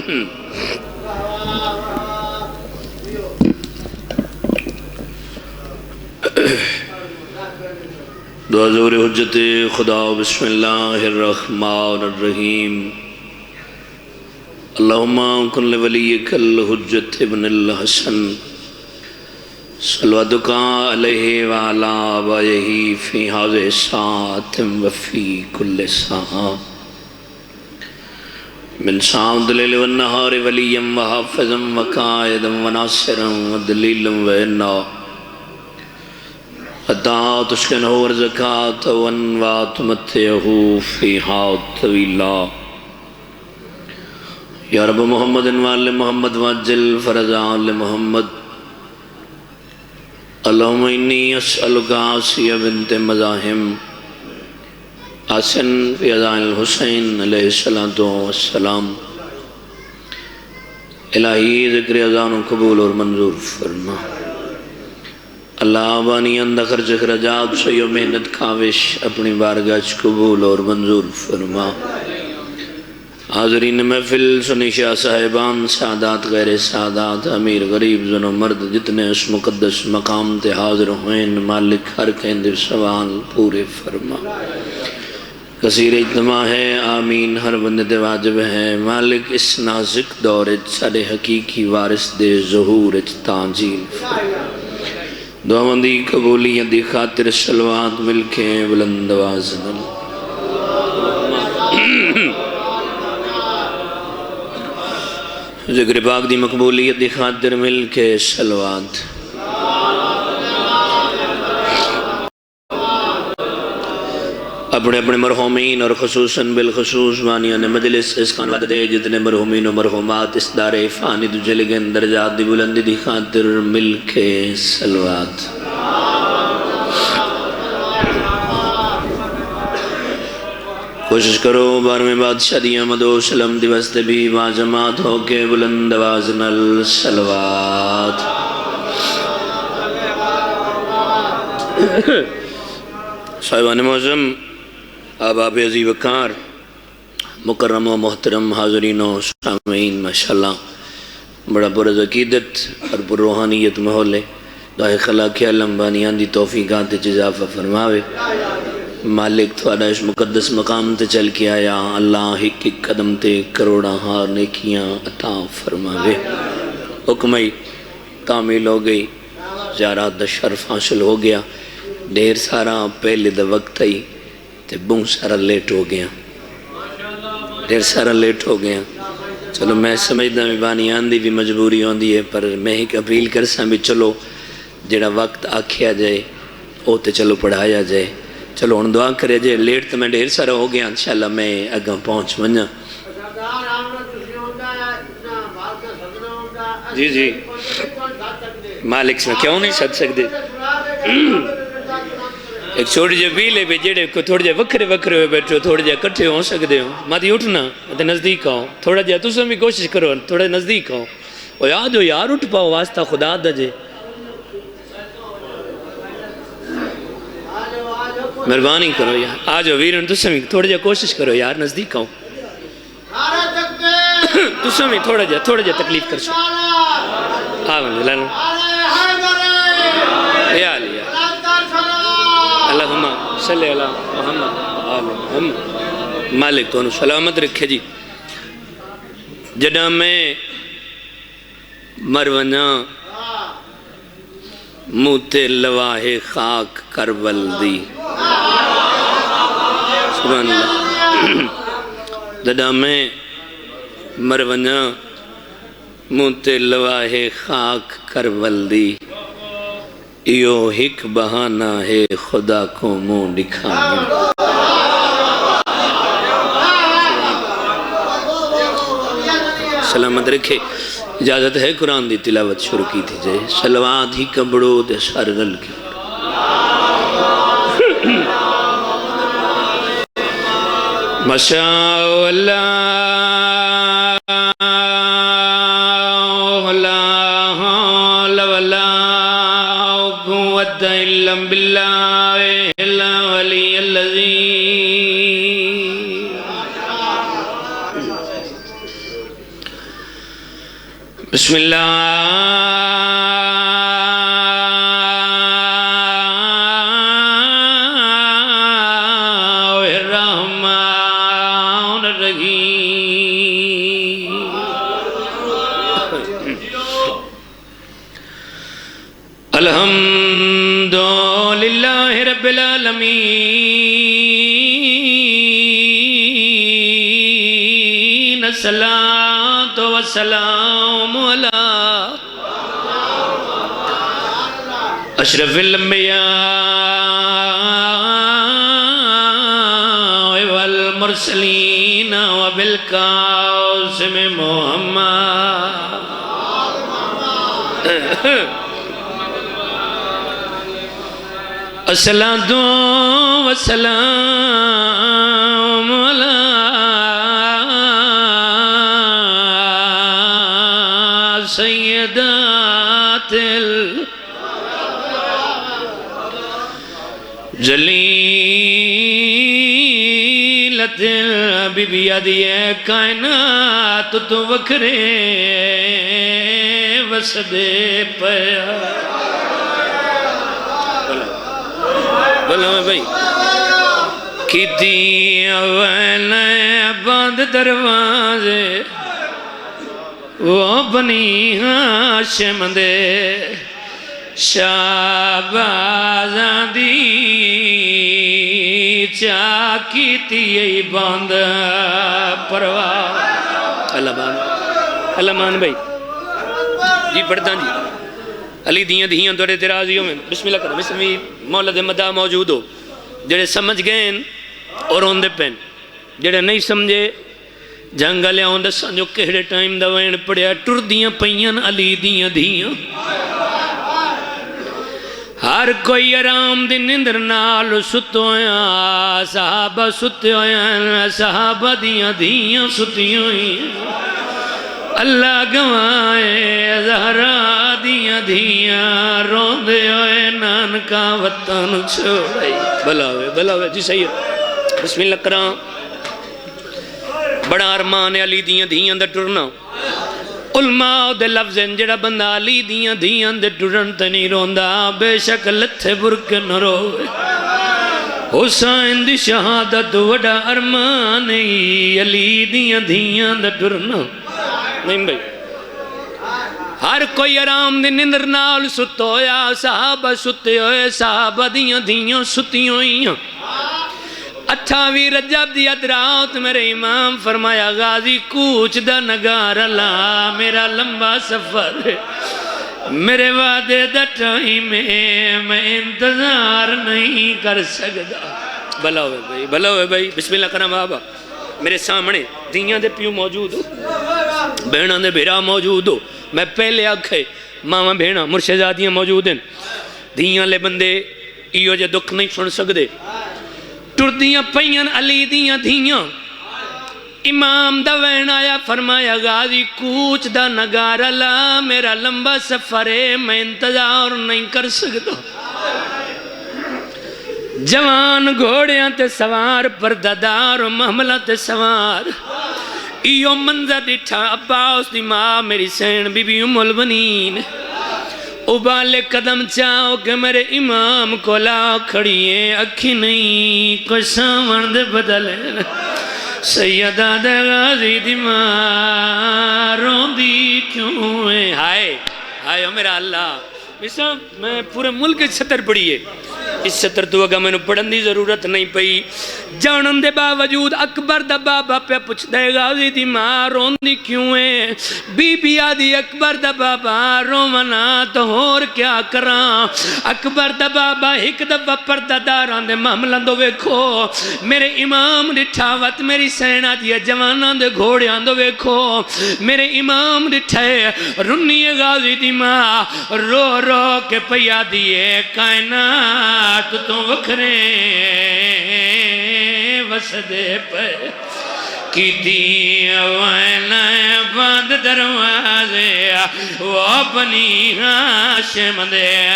دعا حضور حجت خدا بسم اللہ الرحمن الرحیم اللہم کن لولیک الحجت ابن الحسن صلواتک علیہ وعلا آبائہ فی حاضر ساعت وفی کل ساعہ من سعود لیل والنہار ولیم وحافظم وقائدم وناصرم ودلیلم وینا حتی تسکنہ ورزکات وانوات متیہو فیہا طویلا یا رب محمد وآل محمد واجل فرزان لمحمد اللہم انی اسألک عاصیہ بنت مزاحم آسن فی ازائن الحسین علیہ السلام الہی ذکر ازان قبول اور منظور فرما اللہ بانی اندہ خرچ خرجات سیو محنت کاوش اپنی بارگاہ قبول اور منظور فرما حاضرین محفل سنیشہ صاحبان سعادات غیر سعادات امیر غریب زن و مرد جتنے اس مقدس مقام تے حاضر ہوئیں مالک ہر کہندر سوال پورے فرما کثیر اجتماع ہے آمین ہر بندے واجب ہے مالک اس نازک دورج سارے حقیقی وارث دے ظہور تانجیل فرما دعا مندی قبولیت دی خاطر سلوات مل کے بلند وازن ذکر پاک دی مقبولیت دی خاطر مل کے سلوات اپنے اپنے مرحومین اور خصوصاً بالخصوص بانیان مجلس اس خانوات دے جتنے مرحومین و مرحومات اس دار فانی دو جلگن درجات دی بلندی دی خاطر مل کے سلوات کوشش کرو بار میں بادشاہ دی آمد و سلم دی وسط بھی واجمات ہو کے بلند وازن السلوات صاحبان معظم آباب عزیز وقار مکرم و محترم حاضرین و سامعین ماشاءاللہ بڑا پرز عقیدت اور پر روحانیت محولے دعا خلاق علم بانیان دی توفیقات اضافہ فرماوے مالک تھوڑا اس مقدس مقام تے چل کے آیا اللہ ایک قدم تے کروڑا ہار نیکیاں عطا فرماوے حکمائی تعمیل ہو گئی زیارات دا شرف حاصل ہو گیا دیر سارا پہلے دا وقت آئی تے بوں سارا لیٹ ہو گیا دیر سارا لیٹ ہو گیا چلو میں سمجھدا میں بانی آندھی بھی مجبوری ہوندی ہے پر میں ایک اپیل کرساں بھی چلو جڑا وقت آکھیا جائے او تے چلو پڑھایا جائے چلو ان دعا کرے جائے لیٹ تو میں دیر سارا ہو گیا انشاءاللہ میں اگاں پہنچ منجا جی جی مالک سے کیوں نہیں سد سکتے ایک چھوڑ جائے بیلے پہ جڑے کو تھوڑ جائے وکھرے وکھرے ہوئے بیٹھو تھوڑ جائے کٹھے ہو سکتے ہو ماتی اٹھنا تے نزدیک آؤ تھوڑا جائے تو سن بھی کوشش کرو تھوڑا نزدیک آؤ اور یاد ہو یار اٹھ پاؤ واسطہ خدا دجے مہربانی کرو یار آجو ویرن تو سمی تھوڑا جائے کوشش کرو یار نزدیک آؤ تو سمی تھوڑا جائے تکلیف کر سو آمین لانا یا علی اللہم صلی اللہ محمد آمین مالک تو انہوں سلامت رکھے جی جڑا میں مرونا موتے لواہ خاک کربل دی سبحان اللہ جڑا میں مرونا موتے لواہ خاک کربل دی ایو ہک بہانہ ہے خدا کو منہ دکھانے سلامت رکھے اجازت ہے قرآن دی تلاوت شروع کی تھی جائے سلوات ہی کبڑو دے سارے رل کے ماشاءاللہ لا حول ولا قوة إلا بالله العلي العظيم بسم اللہ الرحمن الرحیم الحمد للہ رب العالمین الصلاۃ والسلام علی اشرف الانبیاء والمرسلین وبالقاسم محمد الصلاۃ والسلام علی سیدات الجلیلۃ بی بی عدیہ کائنات تو وکھرے وسدے پیا بولو بھائی کیتی اویلے بند دروازے وہ بنی ہاشم دے شہبازاں دی چاکیتی ای بند پرواز اللہ مان بھائی جی پڑھتا جی علی دیاں دیاں دوڑے ترازیوں میں بسم اللہ کرو بسم اللہ مولد مدہ موجود ہو جڑے سمجھ گئے اور ہوندے پین جڑے نہیں سمجھے جنگلے ہوندے سنجو کہڑے ٹائم دا وین پڑیا ٹر دیاں پئیاں علی دیاں دیاں ہر کوئی آرام دی نندر نال ستویاں صحابہ ستویاں صحابہ دیاں دیاں ستویاں اللہ گوائے زہرا دیاں دیاں روندے ہوئے نانکا وطن چھوڑائی بلاوے جی صحیح ہے بسم اللہ کرام بڑا ارمان علی دیاں دیاں دے ٹرنا علماء دے لفظ جڑا بندہ علی دیاں دیاں دے ٹرن تے نہیں روندا بے شک لتھے برکے نہ روے حسین دی شہادت وڈا ارمان علی دیاں دیاں دے ٹرنا نہیں بھائی ہر کوئی آرام دی نندر نال ستویا صحابہ ستے ہوئے صحابہ دیاں دیاں ستی ہوئیاں 28 رجب دی ادرات میرے امام فرمایا غازی کوچ دا نگار لا میرا لمبا سفر میرے وعدے دا ٹائم میں انتظار نہیں کر سکتا بھلا ہوئے بھائی بسم اللہ کرم بابا میرے سامنے دیاں دے پیو موجود ہو بہنہ دے بھیرا موجود ہو میں پہلے آکھے ماما بہنہ مرشدادیاں موجود ہیں دیاں لے بندے ایو جے دکھ نہیں سن سکدے ٹر دیاں پئیاں علی دیاں دیاں امام دا وین آیا فرمایا غازی کوچ دا نگارہ لا میرا لمبا سفر ہے میں انتظار نہیں کر سکتا جوان گھوڑیاں تے سوار پردادار و محملہ تے سوار ایو منظر ڈٹھا عباس دی ماں میری سین بی بی ام البنین ابالے قدم چاہو کہ میرے امام کو لا کھڑیے اکھی نہیں کوئی سامن دے بدلے سیدہ دے غازی دی ماں روندی کیوں ہے ہائے میرا اللہ میں پورے ملک چھتر پڑی ہے اس چھتر تو اگا میں نے پڑھن دی ضرورت نہیں پئی جانن دے باوجود اکبر دا بابا پہ پوچھ دے غازی دی ماں روندی کیوں ہے بی بی آدھی اکبر دا بابا رومنا تو اور کیا کراں اکبر دا بابا ایک دفعہ پرداداران دے معاملہ دو ویکھو میرے امام ڈٹھاوت میری سینہ دیا جوانان دے گھوڑیاں دو ویکھو میرے امام ڈٹھائے رنی غازی دی ماں رو رو کے پیا دیے کائنات تو وکھرے وسدے پہ کی دیاں وائنائیں بند دروازے وہ بنی ہاشم دے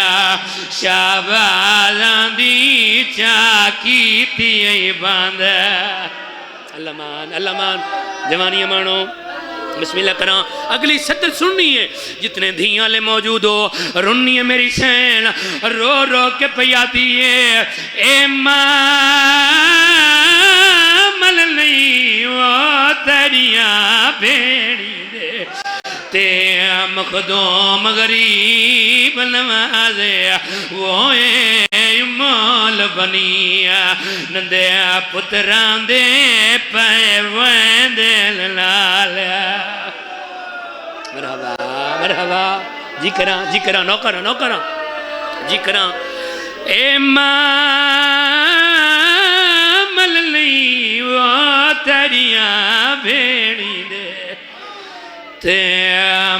شہبازاں دی چاکی تھی بند اللہ مان جوانی مانو بسم اللہ کران اگلی سطر سننی ہے جتنے دھیاں لے موجود ہو رننی ہے میری سین رو رو کے پیاتی ہے اے مل نہیں وہ تیریاں بھیڑی دے تے مخدوم غریب نوازے وہ مول بنی نندے پتران دے پائے ویندے لالیا مرحبا مرحبا جی کران نو کران جی کران اے مل نہیں وہ تیریاں بھیڑی دے تے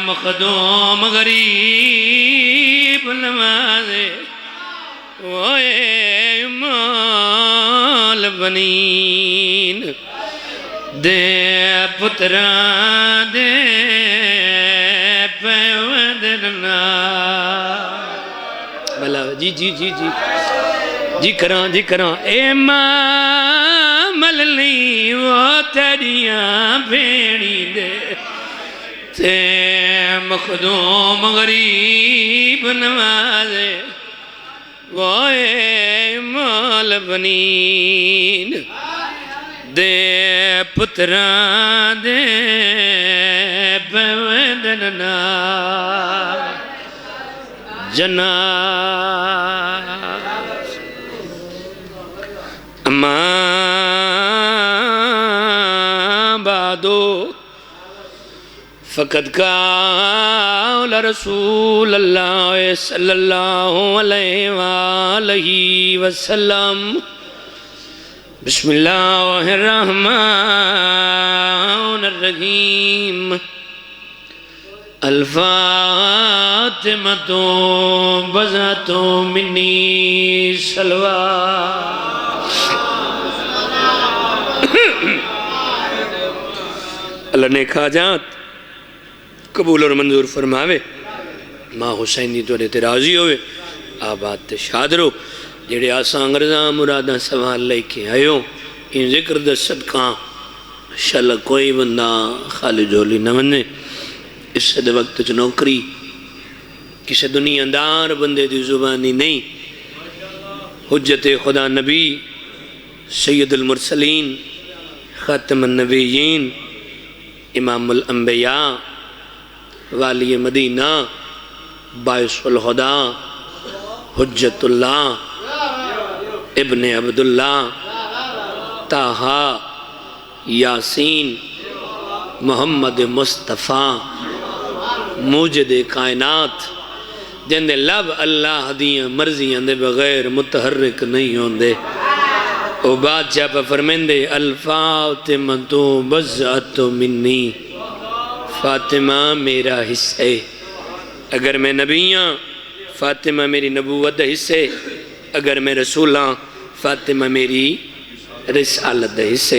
مخدوم غریب نوازے وے مول بنین دے پتران دے پیوندنا بلا جی جی کران اے مل نہیں وہ تیریاں بھیڑی دے تے مخدوم غریب نوازے وائے مال بنین دے پتران دے پیوندنا جناب اما بعدو فقد قال رسول اللہ صلی اللہ علیہ وآلہ وسلم بسم اللہ الرحمن الرحیم الفاتمة بزة منی صلوات اللہ نے خاجات قبول اور منظور فرماوے ماں حسین دی تو رہتے راضی ہوئے آباد تے شاد رو جڑے آسان غرزاں مراداں سوال لے کے آئیوں ان ذکر دا صدقاں انشاءاللہ کوئی بندہ خالی جھولی نہ بننے اس سے دے وقت چ نوکری کسی دنیا دار بندے دی زبانی نہیں حجت خدا نبی سید المرسلین خاتم النبیین امام الانبیاء والی مدینہ باعث الہدا حجت اللہ ابن عبداللہ طاہا یاسین محمد مصطفیٰ موجد کائنات جن دے لب اللہ دیاں مرضیاں دے بغیر متحرک نہیں ہوندے او بادشاہ پہ فرمیندے الفاتمہ بزعت منی فاطمہ میرا حصہ اگر میں نبیاں فاطمہ میری نبوت دا حصہ اگر میں رسولاں فاطمہ میری رسالت دا حصہ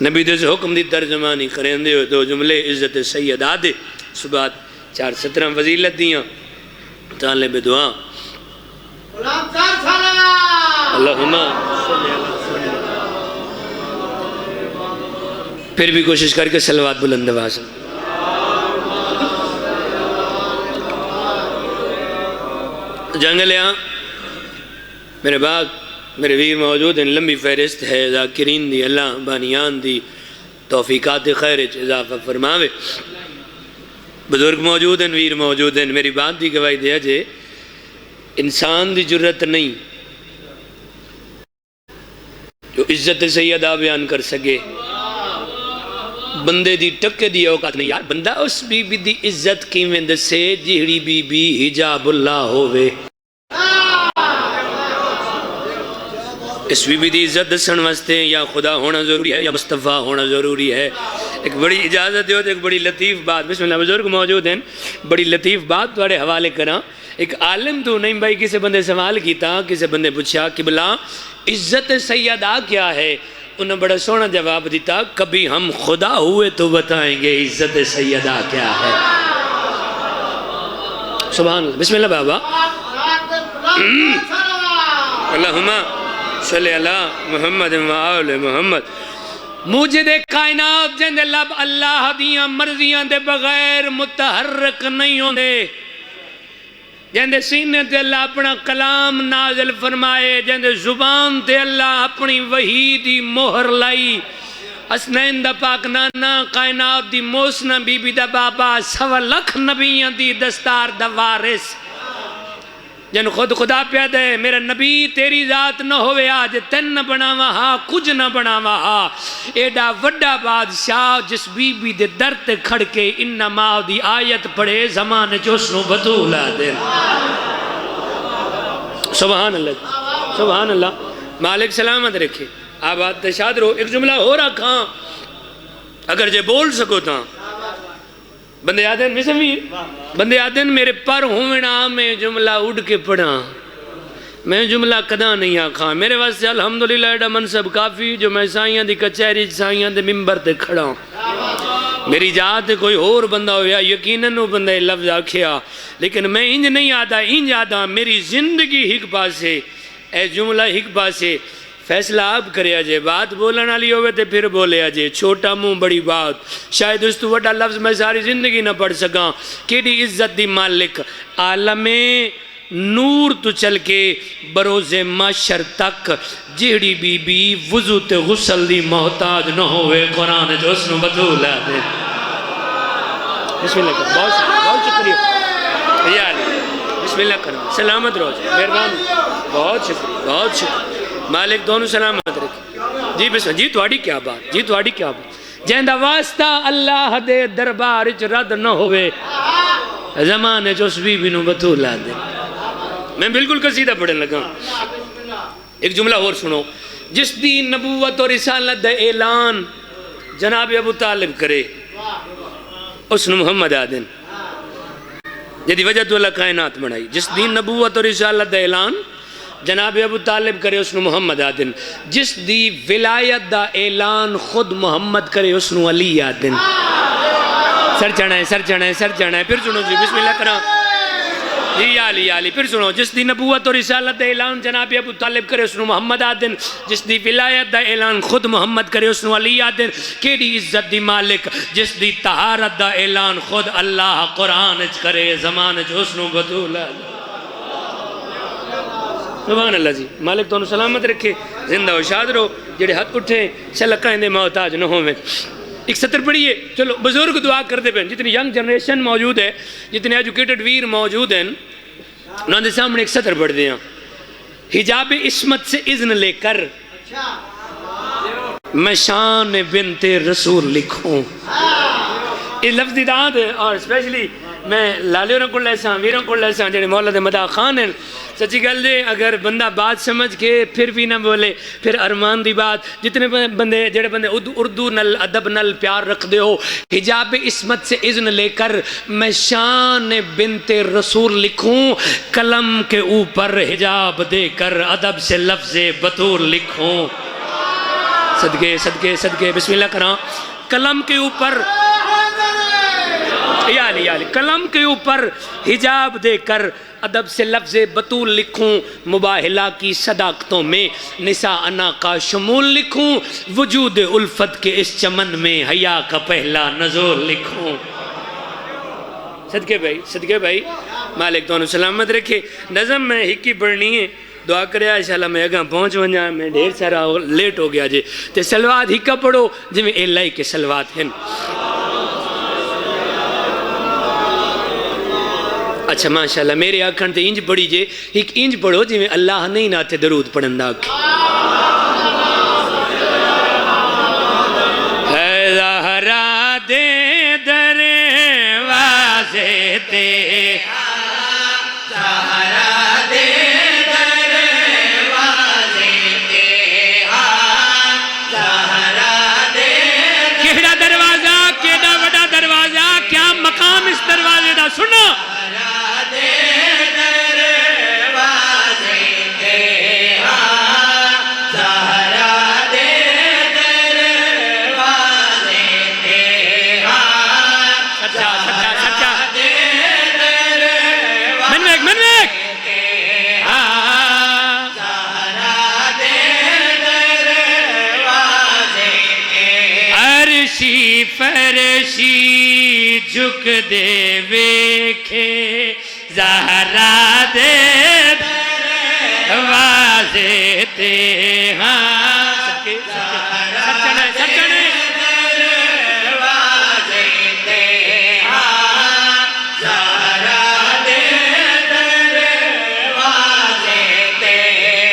نبی دے سے حکم دی ترجمانی کریں دے دو جملے عزت سید آدھے صبح 4-17 فضیلت دیاں طالب دعا اللہم پھر بھی کوشش کر کے صلوات بلند آواز جنگلیاں میرے بعد میرے ویر موجود ہیں لمبی فہرست ہے ذاکرین دی اللہ بانیان دی توفیقات خیر اضافہ فرماوے بزرگ موجود ہیں ویر موجود ہیں میری بات دی گواہی دیا جے انسان دی جرت نہیں جو عزت سیدہ بیان کر سکے بندے دی ٹکے دی اوقات نہیں یار بندہ اس بی بی دی عزت کی ویند سے جہڑی بی بی حجاب اللہ ہوئے اس بی بی دی عزت دسن واسطے یا خدا ہونا ضروری ہے یا مصطفیٰ ہونا ضروری ہے ایک بڑی اجازت دیو ایک بڑی لطیف بات بسم اللہ بزرگ موجود ہیں بڑی لطیف بات توڑے حوالے کرا ایک عالم تو نہیں بھائی کسی بندے سوال کیتا کسی بندے پوچھا قبلہ عزت سیدہ کیا ہے انہوں بڑا سونا جواب دیتا کبھی ہم خدا ہوئے تو بتائیں گے عزت سیدہ کیا ہے سبحان اللہ بسم اللہ بابا اللہم صلی اللہ محمد و آل محمد موجد کائنات جندے لب اللہ دیاں مرضیاں دے بغیر متحرک نہیں ہوندے، جندے سینے تے اللہ اپنا کلام نازل فرمائے، جندے زبان تے اللہ اپنی وحی دی مہر لائی، اسنین دا پاک نانا کائنات دی موسنا بی بی دا بابا 100 لکھ نبیاں دی دستار دا وارث، جن خود خدا پیدا ہے میرا نبی تیری ذات نہ ہوئے آج تن نہ بناوا ہا کچھ نہ بناوا ہا، ایڈا وڈا بادشاہ جس بی بی دے در تے کھڑ کے انما دی آیت پڑھے زمانے چوسنو بطولا دے. سبحان اللہ سبحان اللہ. مالک سلامت رکھے آباد تشاد رو. ایک جملہ ہو رہا کھاں اگر جے بول سکو تھا بندے آدھن مثل بندے آدھن میرے پر ہونا میں جملہ اڑ کے پڑھا، میں جملہ کدا نہیں آکھاں، میرے واسطے الحمدللہ ایڈا منصب کافی جو میں سائیاں دی کچہری سائیاں دے ممبر تے کھڑا ہوں. میری جات کوئی اور بندہ ہویا یقیناً وہ بندہ لفظ آکھیا، لیکن میں انج نہیں انج آدھا میری زندگی ہک پاسے اے جملہ ہک پاسے. فیصلہ آپ کرے آجے، بات بولنا لی ہوئے تے پھر بولے آجے، چھوٹا منہ بڑی بات، شاید اس تو وڈا لفظ میں ساری زندگی نہ پڑھ سکاں. کیڑی عزت دی مالک، عالم نور تو چل کے بروز معاشر تک جیڑی بی بی وضو تے غسل دی محتاج نہ ہوئے قرآن جو اس نو بطولہ دے. بسم اللہ کرو، بہت شکریہ یا علی، بسم اللہ کرو، سلامت روز مہربانی، بہت شکریہ بہت شکریہ. مالک دونوں سلامت رکھے. جی بسم جی تواڈی کیا بات، جی تواڈی کیا بات. جہندہ واسطہ اللہ دے دربار اچ رد نہ ہوئے زمانے جو اس بی بی نو بطولہ دے. میں بالکل قصیدہ پڑھن لگا. ایک جملہ اور سنو. جس دی نبوت اور رسالت دا اعلان جناب ابو طالب کرے اس نے محمد آدن جدی وجہ تو اللہ کائنات بنائی. جس دی نبوت اور رسالت دا اعلان جناب ابو طالب کرے اس نے محمد آدن. جس دی ولایت دا اعلان خود محمد کرے اس نے علی آدن. سر چڑھنا ہے سر چڑھنا ہے سر چڑھنا ہے. پھر سنو جی بسم اللہ کرا جی یا علی. پھر سنو. جس دی نبوت اور رسالت دا اعلان جناب ابو طالب کرے اس نے محمد آدن. جس دی ولایت دا اعلان خود محمد کرے اس نے علی آدن. کیڑی عزت دی مالک جس دی طہارت دا اعلان خود اللہ قرآن اچ کرے زمان اچ اس نے بطولہ. سبحان اللہ جی. مالک تو انہوں سلامت رکھے زندہ و شاد رو جڑے ہاتھ اٹھیں شلقائیں دے محتاج نہ ہوئے. ایک سطر پڑھئے. چلو بزرگ دعا کر دے بہن جتنی ینگ جنریشن موجود ہے جتنے ایجوکیٹڈ ویر موجود ہیں انہوں نے سامنے ایک سطر پڑھ دیا. حجاب عصمت سے اذن لے کر میں شان بنت رسول لکھوں. اس لفظ دی داد ہے اور اسپیشلی میں لالیوں کو لیساں ویروں کو لیساں جنہیں مولد مدہ خان ہیں. سچی گل دے اگر بندہ بات سمجھ کے پھر بھی نہ بولے پھر ارمان دی بات. جتنے بندے جڑے بندے اردو نل ادب نل پیار رکھ دے ہو حجاب عصمت سے اذن لے کر میں شان بنت رسول لکھوں. قلم کے اوپر حجاب دے کر ادب سے لفظ بطول لکھوں. صدقے صدقے صدقے بسم اللہ کرام. قلم کے اوپر یا علی قلم کے اوپر حجاب دے کر ادب سے لفظ بطول لکھوں. مباہلہ کی صداقتوں میں نساء انا کا شمول لکھوں. وجود الفت کے اس چمن میں حیا کا پہلا نزول لکھوں. صدقے بھائی مالک تو انہوں سلامت رکھے. نظم میں ہکی پڑھنی ہے دعا کرے انشاءاللہ میں اگاں پہنچ ونجا میں ڈھیر سارا لیٹ ہو گیا جے تے سلوات ہکا پڑھو جی میں اللہ کے سلوات ہیں. اچھا ماشاءاللہ میرے آکھن تے انج پڑھی جے ایک انج پڑھو جی میں اللہ نہیں ناتے درود پڑھندا ہے زہرا دے دروازے تے زہرا دے دروازے تے زہرا دے کیڑا دروازہ کیڑا بڑا دروازہ کیا مقام اس دروازے دا سنو. جھک دے ویکھے زہرا دے دروازے تے ہاں سب چڑھے دروازے تے ہاں زہرا دے دروازے تے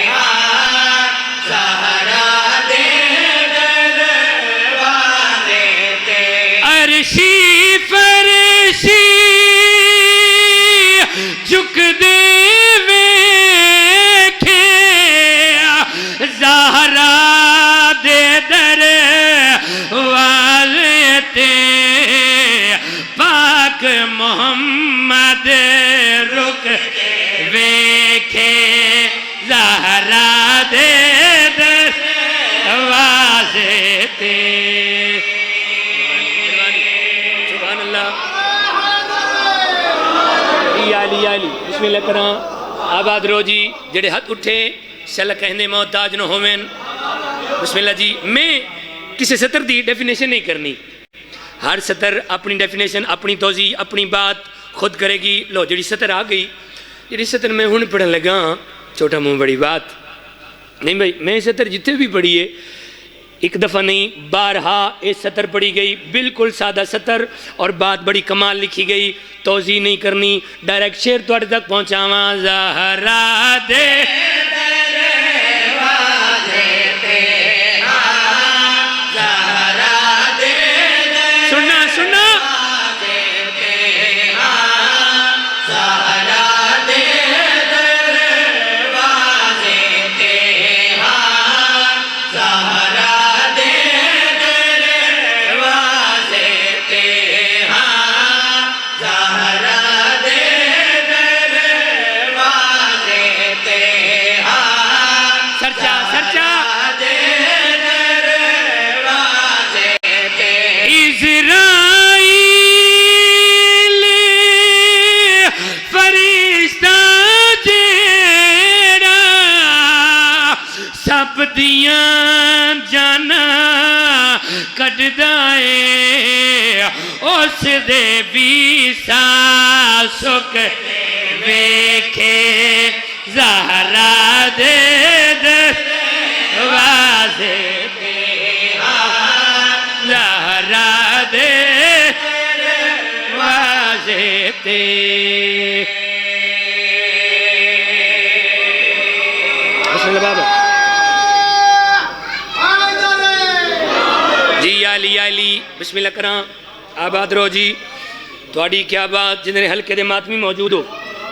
ہاں زہرا دے دروازے تے عرشی فرشی جھک دے ویکھے زہرا دے دروازے تے پاک محمد رک ویکھے زہرا دے دروازے تے سبحان اللہ یا علی بسم اللہ کرام آباد رو جی جڑے ہاتھ اٹھے شل کہنے محتاج نہ ہومن بسم اللہ جی میں کسی سطر دی ڈیفینیشن نہیں کرنی ہر سطر اپنی ڈیفینیشن اپنی توضیح اپنی بات خود کرے گی لو جڑی سطر آ گئی جڑی سطر میں ہن پڑھن لگا چھوٹا منہ بڑی بات نہیں بھائی میں سطر جتنے بھی پڑھی ہے ایک دفعہ نہیں بارہا یہ سطر پڑھی گئی بالکل سادہ سطر اور بات بڑی کمال لکھی گئی توضیح نہیں کرنی ڈائریکٹ شعر توڑ تک پہنچاواں زہرا دے دروازے تے ہاں زہرا دے سننا زہرا دے دروازے تے ہاں زہرا دے دروازے تے ہاں زہرا دے دروازے تے ہاں سرچا دے دروازے تے اسرائیل فرشتہ جیڑا سب دیاں جانا کٹدا اے اس دے بھی ساسک ویکھے زہرا دے دروازے تے ہاں زہرا دے دروازے تے بسم اللہ بابا جی علی بسم اللہ کرام آباد رو جی تھوڑی کیا بات جتنے حلقے دے ماتمی موجود ہو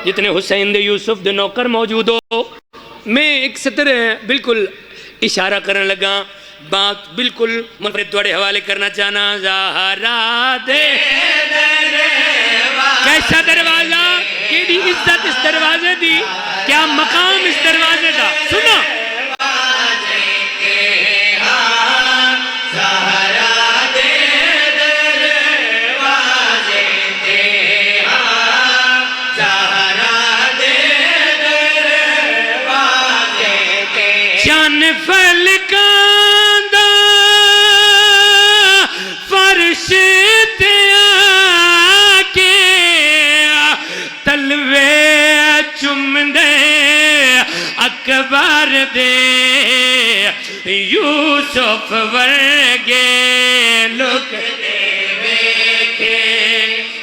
جتنے حسین دے یوسف دے نوکر موجود ہو میں ایک سطر بالکل اشارہ کرنے لگا بات بالکل منفرد توڑے حوالے کرنا چاہنا زہرا دے کیسا دروازہ کیڑی عزت اس دروازے دی کیا مقام اس دروازے دا سنو فلکان دا فرش تے آکے تلوے چم دے اکبر دے یوسف ورگے لک دے ویکھے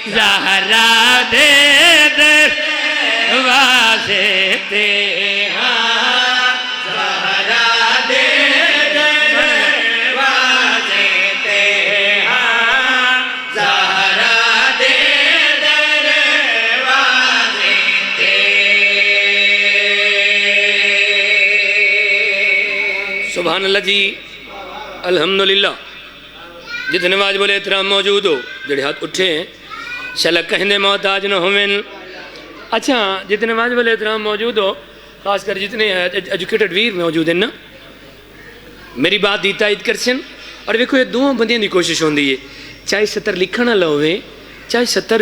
زہرا دے دروازے تے سبحان اللہ جی الحمدللہ جتنے واجب الاحترام موجود ہو جڑے ہاتھ اٹھے ہیں شلک کہنے محتاج نہ ہومن اچھا جتنے واجب الاحترام موجود ہو خاص کر جتنے ایجوکیٹڈ ویر موجود ہیں نا میری بات دی تائید کرسن اور دیکھو یہ دونوں بندیاں دی کوشش ہوندی ہے چاہے سطر لکھنا لوے چاہے سطر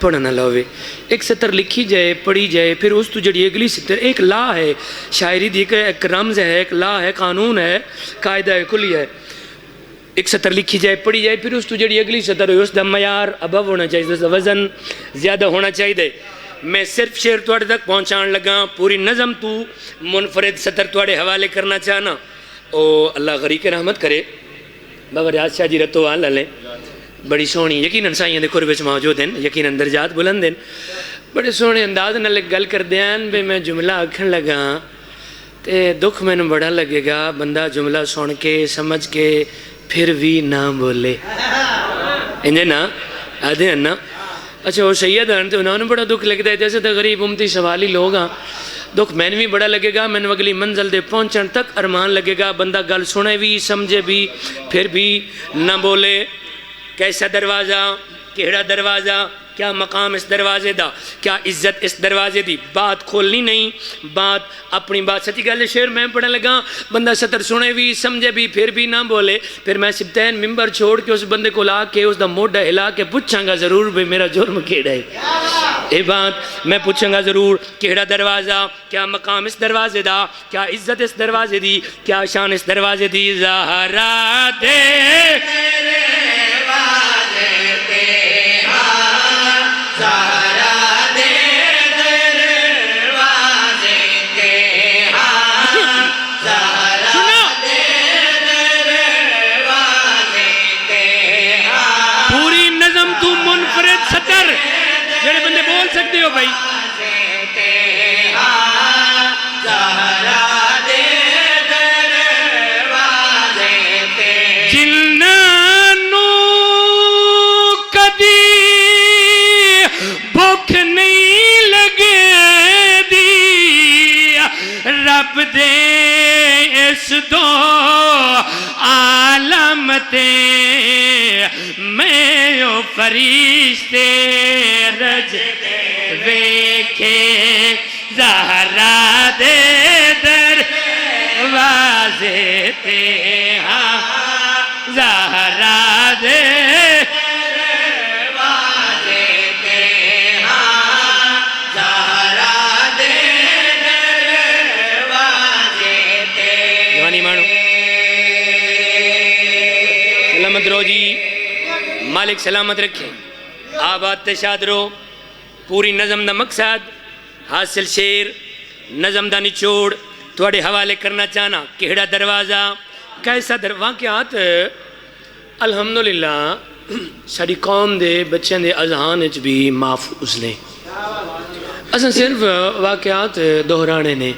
پڑھنا لوے ایک سطر لکھی جائے پڑھی جائے پھر اس تو جڑی اگلی سطر ایک لا ہے شاعری دی ایک رمز ہے ایک لا ہے قانون ہے قاعدہ کلی ہے ایک سطر لکھی جائے پڑھی جائے پھر اس تو جڑی اگلی سطر ہوئی اس دا معیار ابو ہونا چاہیے، اس دا وزن زیادہ ہونا چاہیے. میں صرف شعر توڑے تک پہنچان لگا، پوری نظم تو منفرد سطر توڑے حوالے کرنا چاہنا. او اللہ غریق رحمت کرے بابا ریاض شاہ جی رتو آن لیں بڑی سونی یقیناً سائیں دے قربے موجود ہیں، یقیناً درجات بلند ہیں، بڑے سونے انداز نال گل کر دیان بے میں جملہ آکھن لگا تے دکھ میں نے بڑا لگے گا بندہ جملہ سن کے سمجھ کے پھر بھی نہ بولے انجھے نا آدھے ہیں نا. اچھا وہ سید ہیں تو انہوں نے بڑا دکھ لگتا ہے جیسے تو غریب امتی سوالی لوگ ہیں. دکھ میں نے بھی بڑا لگے گا، میں نے اگلی منزل دے پہنچن تک ارمان لگے گا بندہ گل سنے بھی سمجھے بھی پھر بھی نہ بولے. کیسا دروازہ، کیڑا دروازہ، کیا مقام اس دروازے دا، کیا عزت اس دروازے دی. بات کھولنی نہیں، بات اپنی بات سچی گل. شعر میں پڑھنے لگا بندہ سطر سنے بھی سمجھے بھی پھر بھی نہ بولے. پھر میں سبتین ممبر چھوڑ کے اس بندے کو لا کے اس دا موڈا ہلا کے پوچھاں گا ضرور بھی میرا جرم کیڑا ہے. اے بات میں پوچھاں گا ضرور کیڑا دروازہ، کیا مقام اس دروازے دا، کیا عزت اس دروازے دی، کیا شان اس دروازے دی. زہرا دے منفرد سطر جڑے بندے بول سکتے ہو بھائی. جنہوں کدی بھوک نہیں لگے دی رب دے اس دو عالم تے میں او فرشتے رج ویکھے. زہرا دے دروازے تے ہاں زہرا دے دروازے تے ہاں زہرا دے دروازے تے. جوانی مانو سلامت رو جی، مالک سلامت رکھے، آباد تشاد رو. پوری نظم دا مقصد حاصل شیر نظم دا نچوڑ توڑے حوالے کرنا چاہنا. کہڑا دروازہ، کیسا واقعات الحمدللہ ساری قوم دے بچوں دے اذہان اچ بھی محفوظ نے. اساں صرف واقعات دہرانے نے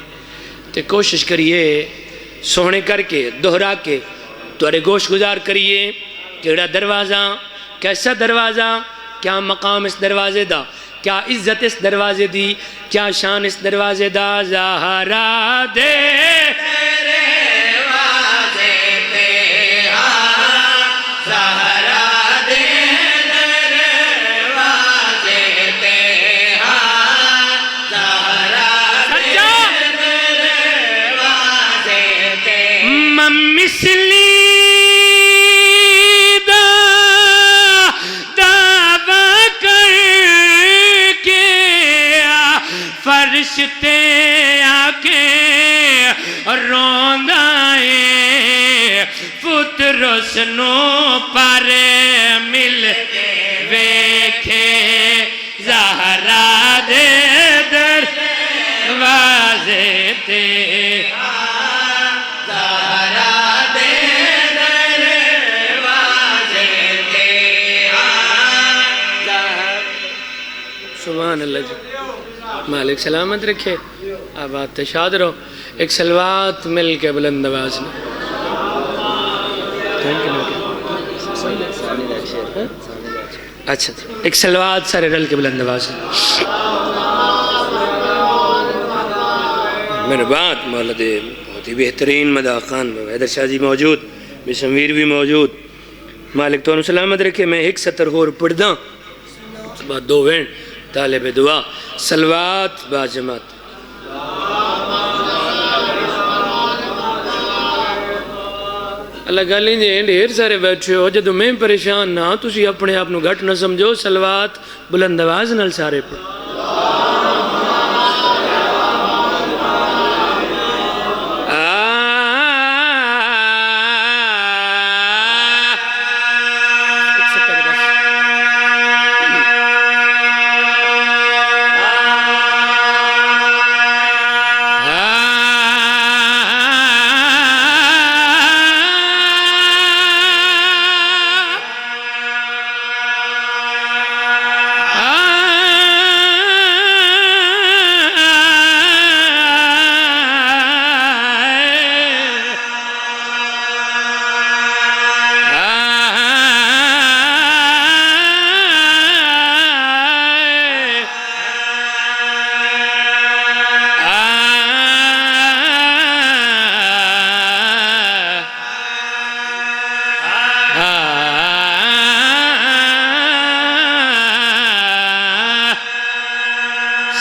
تے کوشش کریے سونے کر کے دہرا کے توڑے گوش گزار کریے. کیڑا دروازہ، کیسا دروازہ، کیا مقام اس دروازے دا، کیا عزت اس دروازے دی، کیا شان اس دروازے دا. زہرا دے دروازے تے ہاں زہرا دے دروازے تے ہاں زہرا دے دروازے تے. مثلی فرشتے آکے روندائے پترس نو پر مل ویکھے. زہرا دے دروازے تے زہرا دے دروازے تے. سبحان اللہ جی، مالک سلامت رکھے، آباد تشاد رہو. ایک سلوات مل کے بلند آواز میں اچھا ایک سلوات سارے رل کے بلند آواز میں. میرے بات مولا دے بہت ہی بہترین مداخان حیدر شاہ جی موجود، بسمویر بھی موجود. مالک تو سلامت رکھے. میں ایک سطر ہور پڑھ داں بعد دو وین طالب دعا. سلوات با جماعت. اللہ گالیں جے ڈھیر سارے بیٹھے ہو جدو میں پریشان نہ تسی اپنے آپ نو گھٹ نہ سمجھو. سلوات بلند آواز نال سارے پڑھ.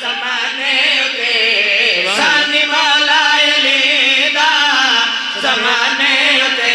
زمانے تے سانی مولا علی دا زمانے تے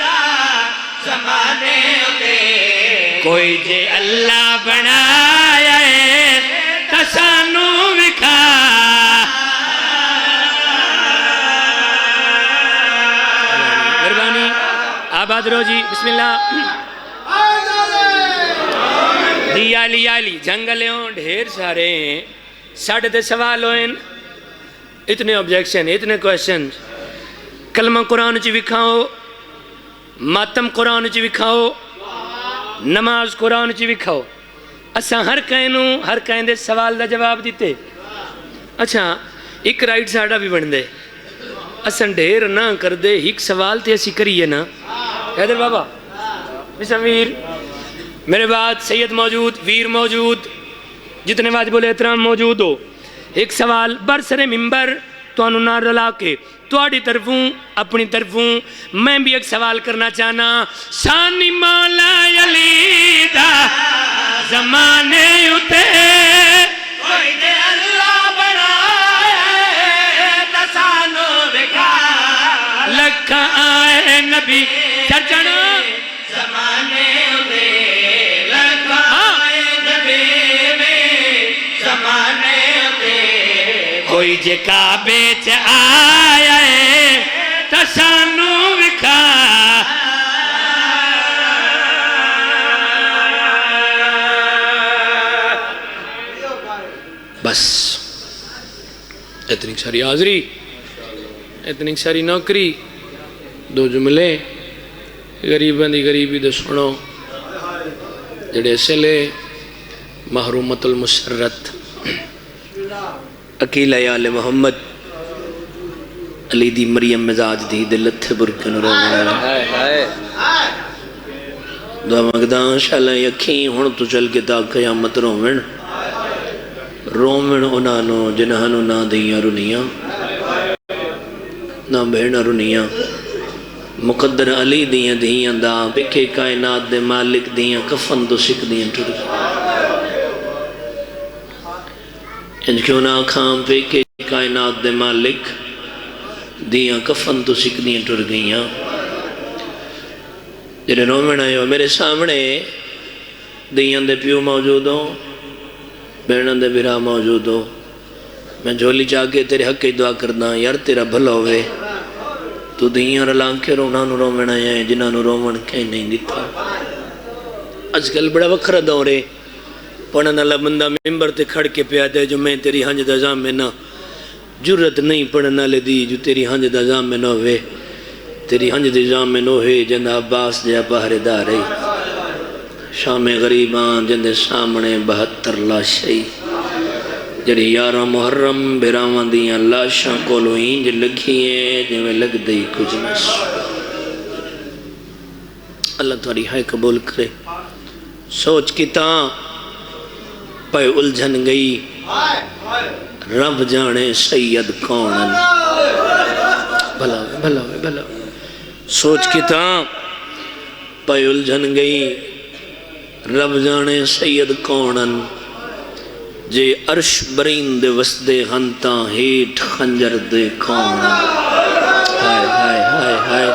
دا زمانے تے کوئی جے اللہ بنایا ہے تا سانو وکھا مہربانی آباد رو جی بسم اللہ دیالی جنگلیوں ڈھیر سارے ہیں ساڑھے تے سوال ہوئیں اتنے آبجیکشن اتنے کوئسچن کلمہ قرآن چی وکھاؤ ماتم قرآن چی وکھاؤ نماز قرآن چی وکھاؤ اساں ہر کہیں دے سوال دا جواب دیتے اچھا ایک رائٹ ساڑھا بھی بن دے اساں ڈھیر نہ کر دے ایک سوال تے اسی کریے نا حیدر بابا بسم ویر میرے بعد سید موجود ویر موجود جتنے واجب الاحترام موجود ہو ایک سوال برسر ممبر تو انہوں نہ رلا کے توڑی طرفوں اپنی طرفوں میں بھی ایک سوال کرنا چاہنا سانی مولا علی دا زمانے اتے کوئی دے اللہ بنائے تا سانو وکھا لکھا آئے نبی چرچنا زمانے تے لگائے نبی میں زمانے تے کوئی جے کعبے چ آیا ہے تا سانو وکھا بس اتنی ساری حاضری اتنی ساری نوکری دو جملے غریباں دی غریبی دے سنو جڑے سلے محرومت المسرت عقیل آل محمد علی دی مریم مزاج دی دلت برکن رو مرالا دعا مقدان شاءاللہ یکھیں ہون تو چل کے تا قیامت رومن انانو جنہانو نہ دیاں رنیاں نہ بہن رنیاں مقدر علی دیاں دا بکے کائنات دے مالک دیاں کفن تو سکھ دیاں ٹھر انج کیوں نہ کھام پہ کے کائنات دے مالک دیاں کفن تو سکھ دیاں ٹر گئیاں جنہیں رومن آئے ہو میرے سامنے دیاں دے پیو موجود ہو بہنان دے برا موجود ہو میں جھولی چاہ کے تیرے حق کی دعا کرنا یار تیرا بھلا ہوئے تو دیاں رلا کے رونانو رومن آئے ہیں جنہانو رومن کہیں نہیں دیتا آج کل بڑا وکھرا دورے پڑھن اللہ بندہ ممبر تے کھڑ کے پیا دے جو میں تیری ہنج دا زام میں نہ جرت نہیں پڑھن اللہ دی جو تیری ہنج دا زام میں نہ ہوئے تیری ہنج دا زام میں نہ ہوئے جندہ عباس جا پہرے دار ہے شام غریبان جندے سامنے 72 لاشئی جڑی 11 محرم بیراوان دیاں لاشاں کولو انج لگھیں جو میں لگ دئی کچھ نس اللہ تمہاری ہائے قبول کرے سوچ کی تاں پہ الجھن گئی رب جانے سید کونن بھلا ہوئے سوچ کی تاں پہ الجھن گئی رب جانے سید کونن جے عرش برین دے وسدے ہنتاں ہیٹ خنجر دے کونن ہائے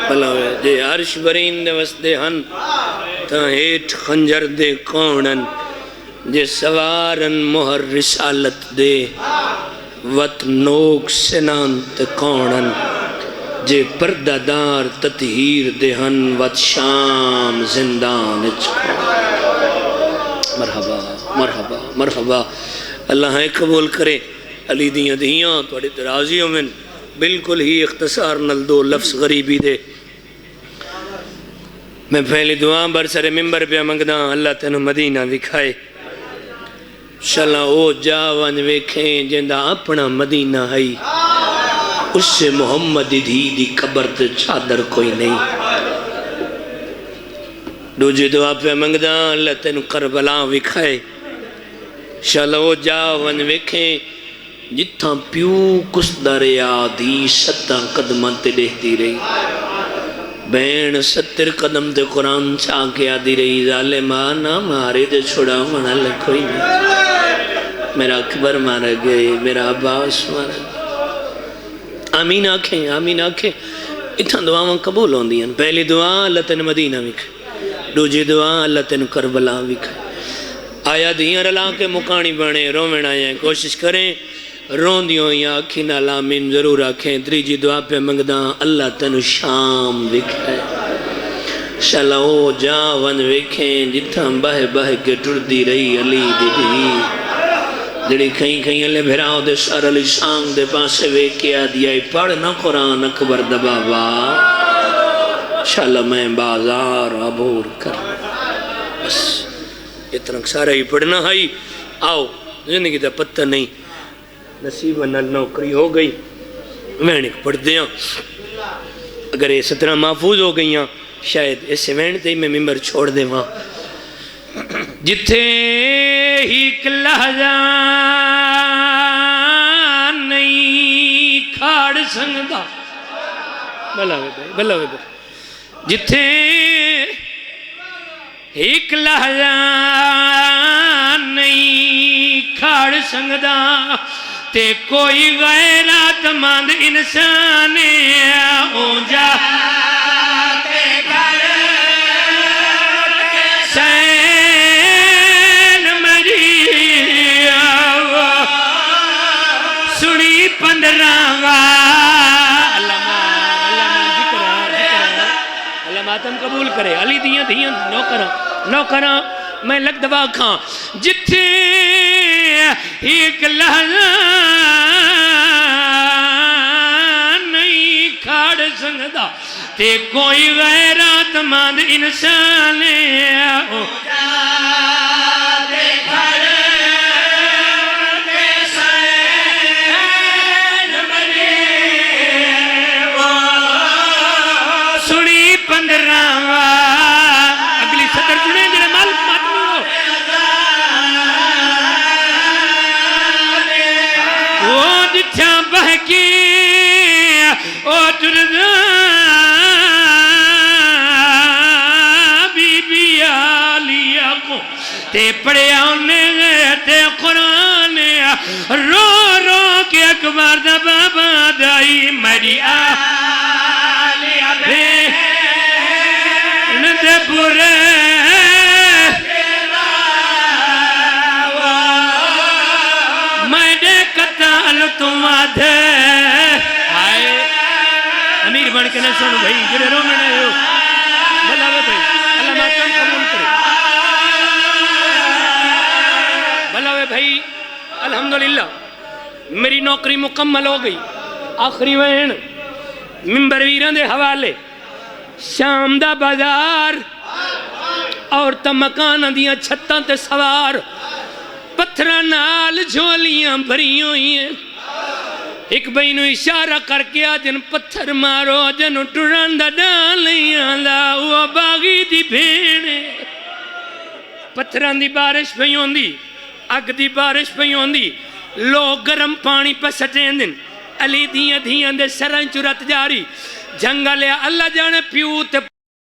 بھلا ہوئے جے عرش برین دے وسدے ہنتاں ہیٹ خنجر دے کونن جے سوارن مہر رسالت دے وط نوک سنان تے کونن جے پردہ دار تطہیر دے ہن وط شام زندان مرحبا اللہ ہے قبول کرے علی دیاں توڑی ترازیوں میں بالکل ہی اختصار نل دو لفظ غریبی دے میں پہلی دعا برسر ممبر پہ منگدا اللہ تینو مدینہ دکھائے شلا او جاون ویکھیں جندہ اپنا مدینہ ہے اس سے محمد دی قبر تے چادر کوئی نہیں دوجی دعا پہ منگدا اللہ تینو کربلا وکھائے شلا او جاون ویکھیں جتھاں پیو کس دریا دی ستاں قدماں تے دیکھتی رہی بین 70 قدم تے قرآن چاہ کے آدھی رہی ظالمہ نہ مارے دے چھڑا منا لکھوئی نہیں میرا اکبر مارا گئے میرا عباس مارا گئے آمین آنکھیں اتھا دعاواں قبول ہوں دیاں پہلی دعا اللہ تین مدینہ وکھے دوجی دعا اللہ تین کربلا وکھے آیا دیاں رلا کے مکانی بنے رومن آئیں کوشش کریں رون دیوں یا آکھی نال آمین ضرور آکھیں تریجی دعا پہ منگداں اللہ تین شام وکھے شالا او جا ون وکھیں جتھاں بہ کے ٹر دی رہی علی دی دی جڑی کہیں اللہ بھراؤ دے سار علی شام دے پاسے ویکیا دیا پڑھ نہ قرآن اکبر دبابا شالا میں بازار عبور کر بس اتنا سارا ہی پڑھنا ہے آؤ زندگی دا پتہ نہیں نصیب نل نوکری ہو گئی میں نے پڑھ دیا اگر یہ 17 محفوظ ہو گئی ہیں شاید اس سے وینڈ تے میں ممبر چھوڑ دے وہاں جتھے ہی لہجہ نہیں کھاڑ سنگدا بلاوے بھائی جتھے ایک لہجہ نہیں کھاڑ سنگدا تے کوئی غیرات مند انسان ہو جا ماتم قبول کرے علی دیاں نو کراں میں لگ دبا کھاں جتھے ایک لہجہ نہیں کھاڑ سنگدا تے کوئی غیرات مند انسان ہو اگلی صدر جڑے جڑے مالک ماتمی ہو وہ جتھاں بہکی او تردا بی بی آلیا کو تے پڑھے انہیں تے قرآن رو رو کے اکبر دا بابا دائی میری آلیا بے ندے پورے میں دے قتال تم آدھے آئے امیر بن کے نہ سنو بھائی جڑے رو میں نے ہو بلاوے بھائی اللہ ماتم قبول کرے بلاوے بھائی الحمدللہ میری نوکری مکمل ہو گئی آخری وین ممبر ویران دے حوالے شام دا بازار اور تا مکان دیاں چھتاں تے سوار پتھرہ نال جھولیاں بھری ہوئی ہیں ایک بینو اشارہ کر کے آجن پتھر مارو جنو ٹران دا ڈالیاں دا وہ باغی دی بھینے پتھران دی بارش پہ ہوندی اگ دی بارش پہ ہوندی لوگ گرم پانی پہ سٹیں دن علی دیاں دیاں دے سرائن چرات جاری جنگلے اللہ جانے پیو تے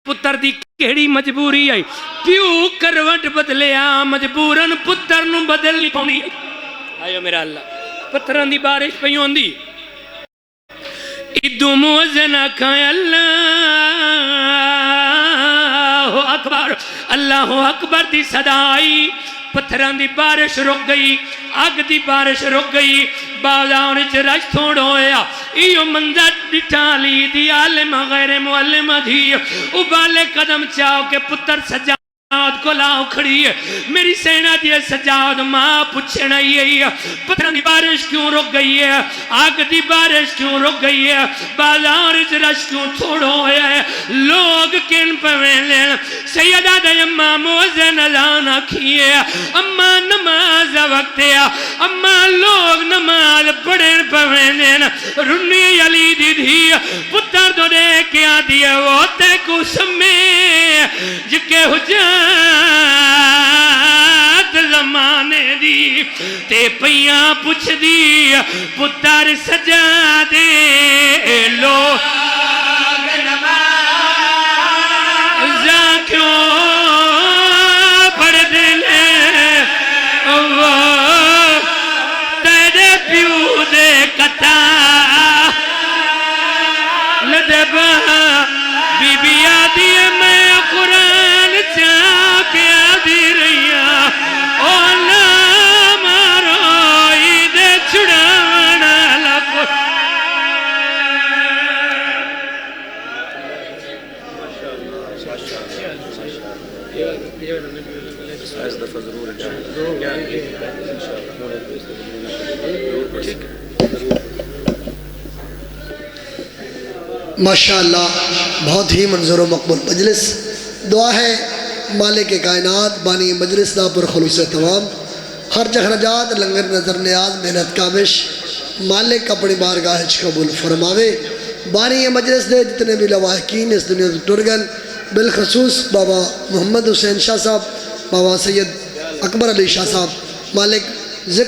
پتر دی کیڑی مجبوری آئی پیو کروٹ بدلے مجبورن پتر نو بدلنی پونی آئیو میرا اللہ پتران دی بارش پہ ہوندی ادو موزن آکھائیں اللہ اکبر اللہ اکبر دی صدائی پتھران دی بارش رک گئی آگ دی بارش رک گئی بازار رش تھوڑ ہویا ایو منظر ڈٹالی دی عالم غیر معلم دی ابالے قدم چاہو کہ پتر سجاد کو لاؤ کھڑی ہے میری سینہ دی سجاد ماں پوچھنا ہی ہے پتھران دی بارش کیوں رک گئی ہے آگ دی بارش کیوں رک گئی ہے بازار رش کیوں تھوڑ ہویا ہے لوگ کن پویں لین سیدہ دی اماں موزن لانا کیے اماں نماز وقت ہے اماں لوگ نماز پڑھن پویں لین رنی علی دی دی پتر دو دے کیا دیئے وہ تے کو سمیں جکے حجات زمانے دی تے پیاں پوچھ دی پتر سجا دے لو ماشاءاللہ بہت ہی منظور و مقبول مجلس. دعا ہے مالک کائنات بانی مجلس دا پر خلوص تمام خرچ اخراجات لنگر نظر نیاز محنت کامش مالک اپنی بارگاہ قبول فرماوے. بانی مجلس دے جتنے بھی لواحقین اس دنیا سے ٹرگن بالخصوص بابا محمد حسین شاہ صاحب، بابا سید اکبر علی شاہ صاحب، مالک